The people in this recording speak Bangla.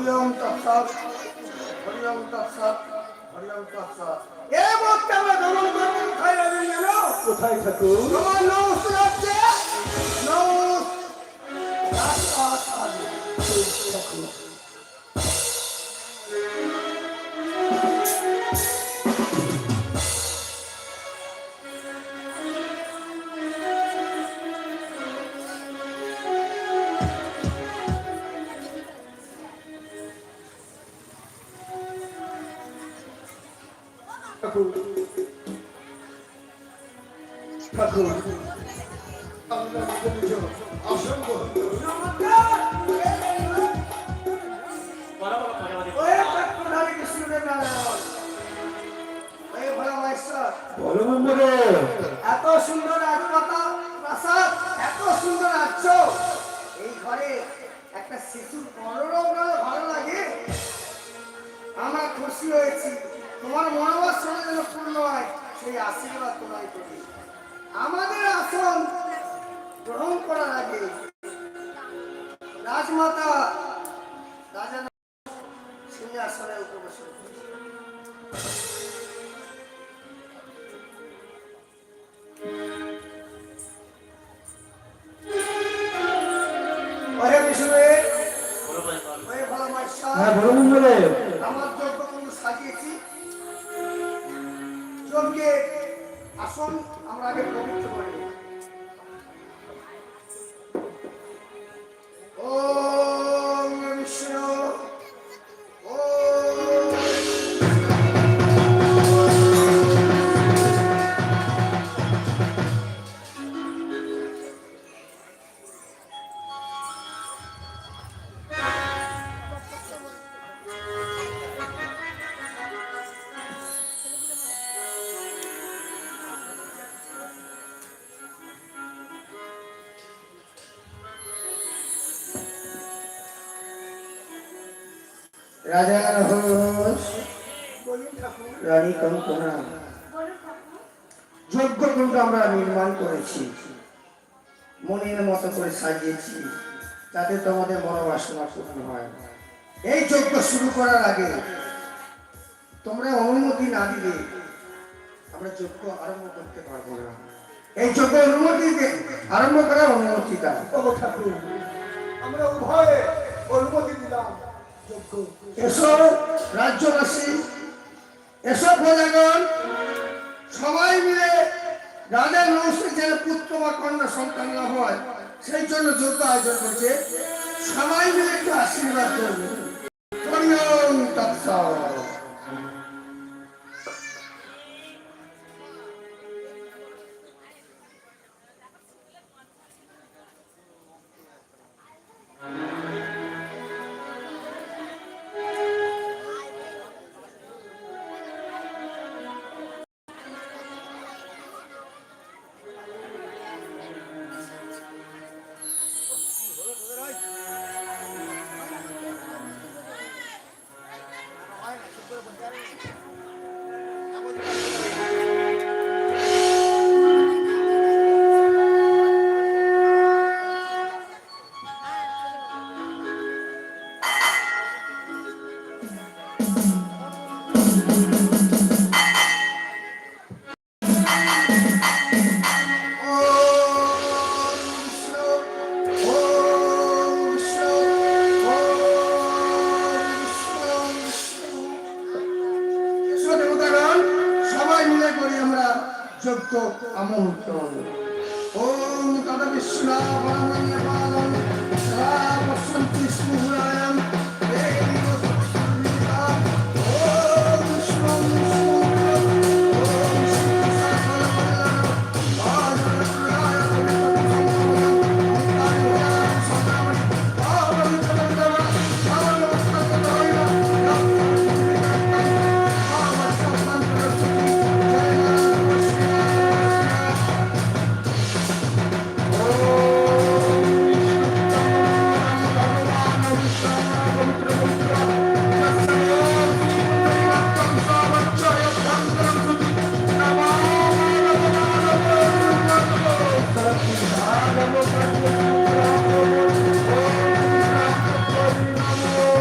হরিওম তৎসৎ, হরিওম তৎসৎ, হরিওম তৎসৎ। এই মুহূর্তে আমরা গমন করবো কোথায় যাবেন জানো? কোথায় ঠাকুর? আমার নৌস রাজ্যে, নৌস রাজপ্রাসাদে। ঠাকুর ঠাকুর ঠাকুর আমরা নিজ নিজ আসন গ্রহণ করুন। এত সুন্দর প্রাসাদ, এত সুন্দর রাজ্য, এই ঘরে একটা শিশুর মনোরম ভালো লাগে। আমরা খুশি হয়েছি, তোমার মনোবাসনা যেন পূর্ণ হয় সেই আশীর্বাদ তোমায় করি। আমাদের আসন গ্রহণ করার আগে রাজমাতা রাজা সিংহাসনে উপবেশন করি। আমার যজ্ঞকুণ্ড সাজিয়েছি, যজ্ঞে আসন আমরা আগে পবিত্র করি। ওম বিষ্ণু রাজা রহস রানী কঙ্কনা যজ্ঞকুণ্ড আমরা নির্মাণ করেছি, মনের মতো করে সাজিয়েছি, যাতে তোমাদের মনোবাসনা পূর্ণ হয়। এই যজ্ঞ শুরু করার আগে তোমরা অনুমতি না দিলে আমরা যজ্ঞ আরম্ভ করতে পারবো না। এই যজ্ঞ অনুমতি আরম্ভ করার অনুমতি দাও। ঠাকুর আমরা উভয়ে অনুমতি দিলাম। এসো রাজ্যবাসী, এসো প্রজাগণ, সবাই মিলে রাজার নৌসে যেন পুত্র বা কন্যা সন্তান লাভ হয় সেই জন্য যজ্ঞ আয়োজন করছে। সবাই মিলে একটু আশীর্বাদ করবে। হরিওম তৎসৎ। যজ্ঞ আমন্ত্রণ। ওম তদ বিষ্ণু পরমন্য পালন সদা বসন্তি স্মুরায়ম দেবী বসুন্দিতা। ওম বিষ্ণু